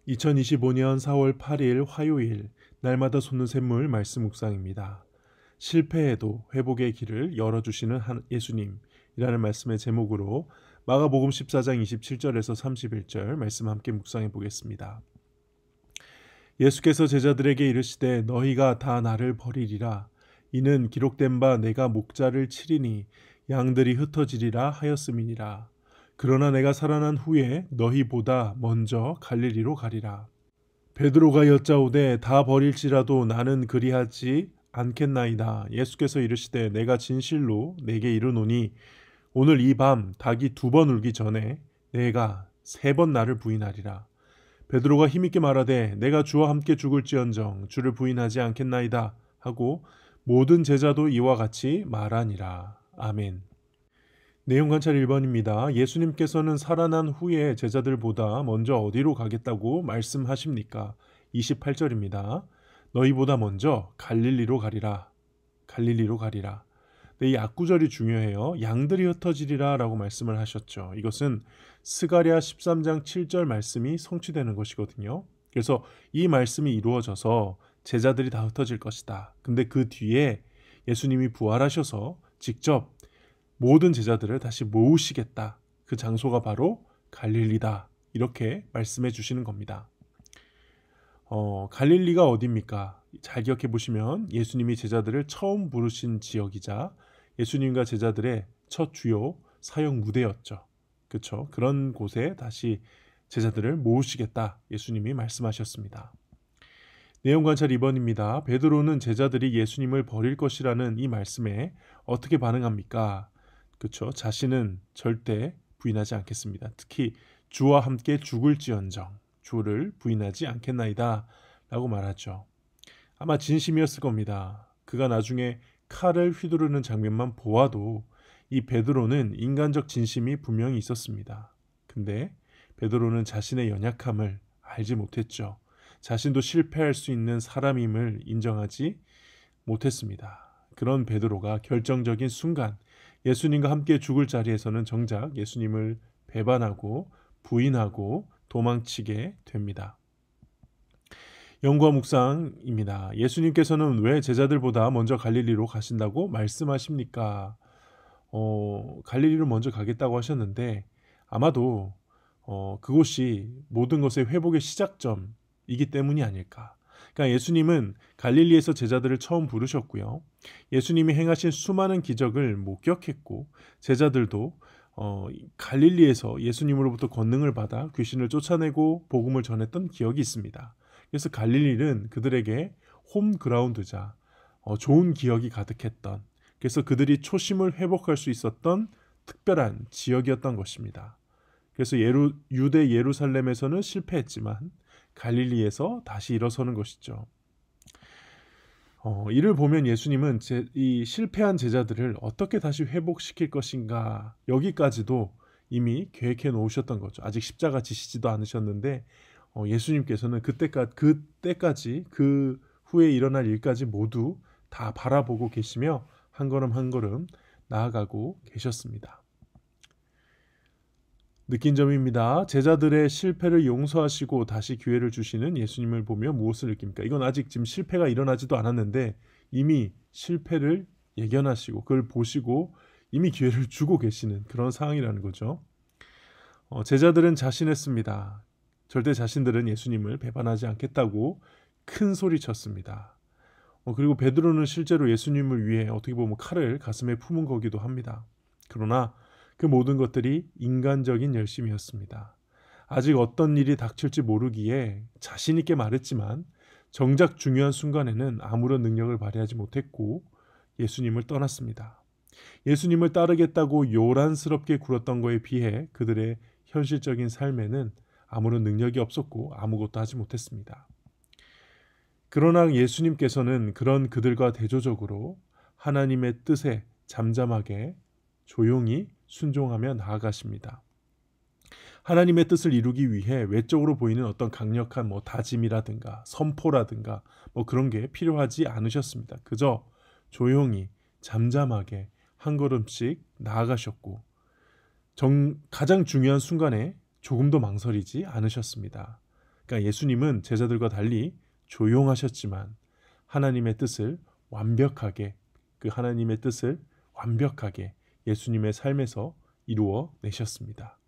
2025년 4월 8일 화요일 날마다 솟는 샘물 말씀 묵상입니다. 실패해도 회복의 길을 열어주시는 예수님이라는 말씀의 제목으로 마가복음 14장 27절에서 31절 말씀 함께 묵상해 보겠습니다. 예수께서 제자들에게 이르시되 너희가 다 나를 버리리라. 이는 기록된 바 내가 목자를 치리니 양들이 흩어지리라 하였음이니라. 그러나 내가 살아난 후에 너희보다 먼저 갈릴리로 가리라. 베드로가 여짜오되 다 버릴지라도 나는 그리하지 않겠나이다. 예수께서 이르시되 내가 진실로 내게 이르노니 오늘 이 밤 닭이 2번 울기 전에 내가 3번 나를 부인하리라. 베드로가 힘있게 말하되 내가 주와 함께 죽을지언정 주를 부인하지 않겠나이다 하고 모든 제자도 이와 같이 말하니라. 아멘. 내용 관찰 1번입니다. 예수님께서는 살아난 후에 제자들보다 먼저 어디로 가겠다고 말씀하십니까? 28절입니다. 너희보다 먼저 갈릴리로 가리라. 갈릴리로 가리라. 네, 이 앞구절이 중요해요. 양들이 흩어지리라 라고 말씀을 하셨죠. 이것은 스가랴 13장 7절 말씀이 성취되는 것이거든요. 그래서 이 말씀이 이루어져서 제자들이 다 흩어질 것이다. 근데 그 뒤에 예수님이 부활하셔서 직접 모든 제자들을 다시 모으시겠다. 그 장소가 바로 갈릴리다. 이렇게 말씀해 주시는 겁니다. 갈릴리가 어디입니까? 잘 기억해 보시면 예수님이 제자들을 처음 부르신 지역이자 예수님과 제자들의 첫 주요 사역 무대였죠. 그렇죠? 그런 곳에 다시 제자들을 모으시겠다. 예수님이 말씀하셨습니다. 내용 관찰 2번입니다. 베드로는 제자들이 예수님을 버릴 것이라는 이 말씀에 어떻게 반응합니까? 그렇죠. 자신은 절대 부인하지 않겠습니다. 특히 주와 함께 죽을지언정 주를 부인하지 않겠나이다 라고 말하죠. 아마 진심이었을 겁니다. 그가 나중에 칼을 휘두르는 장면만 보아도 이 베드로는 인간적 진심이 분명히 있었습니다. 근데 베드로는 자신의 연약함을 알지 못했죠. 자신도 실패할 수 있는 사람임을 인정하지 못했습니다. 그런 베드로가 결정적인 순간 예수님과 함께 죽을 자리에서는 정작 예수님을 배반하고 부인하고 도망치게 됩니다. 연구와 묵상입니다. 예수님께서는 왜 제자들보다 먼저 갈릴리로 가신다고 말씀하십니까? 갈릴리로 먼저 가겠다고 하셨는데 아마도 그곳이 모든 것의 회복의 시작점이기 때문이 아닐까. 그러니까 예수님은 갈릴리에서 제자들을 처음 부르셨고요. 예수님이 행하신 수많은 기적을 목격했고 제자들도 갈릴리에서 예수님으로부터 권능을 받아 귀신을 쫓아내고 복음을 전했던 기억이 있습니다. 그래서 갈릴리는 그들에게 홈그라운드자 좋은 기억이 가득했던 그래서 그들이 초심을 회복할 수 있었던 특별한 지역이었던 것입니다. 그래서 유대 예루살렘에서는 실패했지만 갈릴리에서 다시 일어서는 것이죠. 이를 보면 예수님은 이 실패한 제자들을 어떻게 다시 회복시킬 것인가 여기까지도 이미 계획해 놓으셨던 거죠. 아직 십자가 지시지도 않으셨는데 예수님께서는 그때까지 그 후에 일어날 일까지 모두 다 바라보고 계시며 한 걸음 한 걸음 나아가고 계셨습니다. 느낀 점입니다. 제자들의 실패를 용서하시고 다시 기회를 주시는 예수님을 보며 무엇을 느낍니까? 이건 아직 지금 실패가 일어나지도 않았는데 이미 실패를 예견하시고 그걸 보시고 이미 기회를 주고 계시는 그런 상황이라는 거죠. 제자들은 자신했습니다. 절대 자신들은 예수님을 배반하지 않겠다고 큰 소리 쳤습니다. 그리고 베드로는 실제로 예수님을 위해 어떻게 보면 칼을 가슴에 품은 거기도 합니다. 그러나 그 모든 것들이 인간적인 열심이었습니다. 아직 어떤 일이 닥칠지 모르기에 자신 있게 말했지만 정작 중요한 순간에는 아무런 능력을 발휘하지 못했고 예수님을 떠났습니다. 예수님을 따르겠다고 요란스럽게 굴었던 것에 비해 그들의 현실적인 삶에는 아무런 능력이 없었고 아무것도 하지 못했습니다. 그러나 예수님께서는 그런 그들과 대조적으로 하나님의 뜻에 잠잠하게 조용히 순종하며 나아가십니다. 하나님의 뜻을 이루기 위해 외적으로 보이는 어떤 강력한 다짐이라든가 선포라든가 그런 게 필요하지 않으셨습니다. 그저 조용히 잠잠하게 한 걸음씩 나아가셨고 가장 중요한 순간에 조금도 망설이지 않으셨습니다. 그러니까 예수님은 제자들과 달리 조용하셨지만 하나님의 뜻을 완벽하게 그 하나님의 뜻을 완벽하게 예수님의 삶에서 이루어 내셨습니다.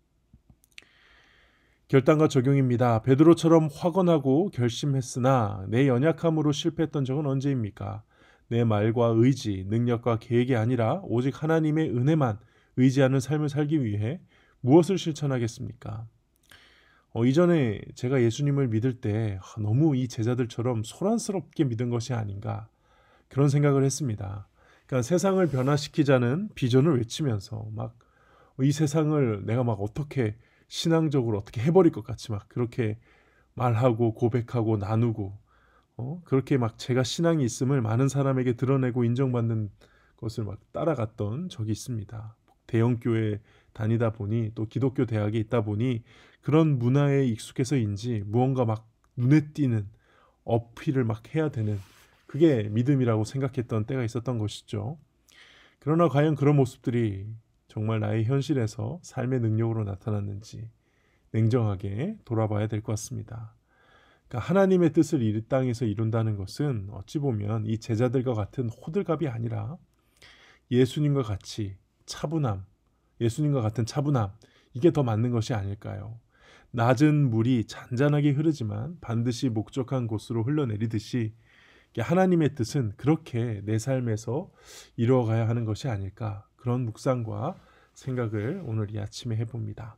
결단과 적용입니다. 베드로처럼 확언하고 결심했으나 내 연약함으로 실패했던 적은 언제입니까? 내 말과 의지, 능력과 계획이 아니라 오직 하나님의 은혜만 의지하는 삶을 살기 위해 무엇을 실천하겠습니까? 이전에 제가 예수님을 믿을 때 너무 이 제자들처럼 소란스럽게 믿은 것이 아닌가 그런 생각을 했습니다. 그러니까 세상을 변화시키자는 비전을 외치면서 막 이 세상을 내가 막 어떻게 신앙적으로 어떻게 해버릴 것 같이 막 그렇게 말하고 고백하고 나누고 그렇게 막 제가 신앙이 있음을 많은 사람에게 드러내고 인정받는 것을 막 따라갔던 적이 있습니다. 대형 교회 다니다 보니 또 기독교 대학에 있다 보니 그런 문화에 익숙해서인지 무언가 막 눈에 띄는 어필을 막 해야 되는 그게 믿음이라고 생각했던 때가 있었던 것이죠. 그러나 과연 그런 모습들이 정말 나의 현실에서 삶의 능력으로 나타났는지 냉정하게 돌아봐야 될 것 같습니다. 그러니까 하나님의 뜻을 이 땅에서 이룬다는 것은 어찌 보면 이 제자들과 같은 호들갑이 아니라 예수님과 같이 차분함, 예수님과 같은 차분함, 이게 더 맞는 것이 아닐까요? 낮은 물이 잔잔하게 흐르지만 반드시 목적한 곳으로 흘러내리듯이 하나님의 뜻은 그렇게 내 삶에서 이루어가야 하는 것이 아닐까, 그런 묵상과 생각을 오늘 이 아침에 해봅니다.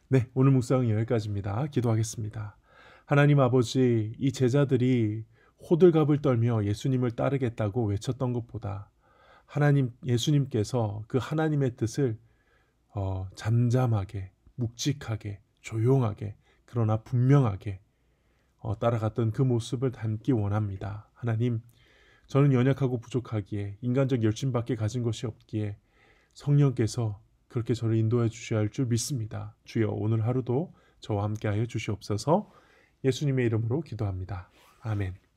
네, 오늘 묵상은 여기까지입니다. 기도하겠습니다. 하나님 아버지, 이 제자들이 호들갑을 떨며 예수님을 따르겠다고 외쳤던 것보다 예수님께서 그 하나님의 뜻을 잠잠하게, 묵직하게, 조용하게, 그러나 분명하게 따라갔던 그 모습을 담기 원합니다. 하나님, 저는 연약하고 부족하기에 인간적 열심밖에 가진 것이 없기에 성령께서 그렇게 저를 인도해 주셔야 할 줄 믿습니다. 주여, 오늘 하루도 저와 함께하여 주시옵소서. 예수님의 이름으로 기도합니다. 아멘.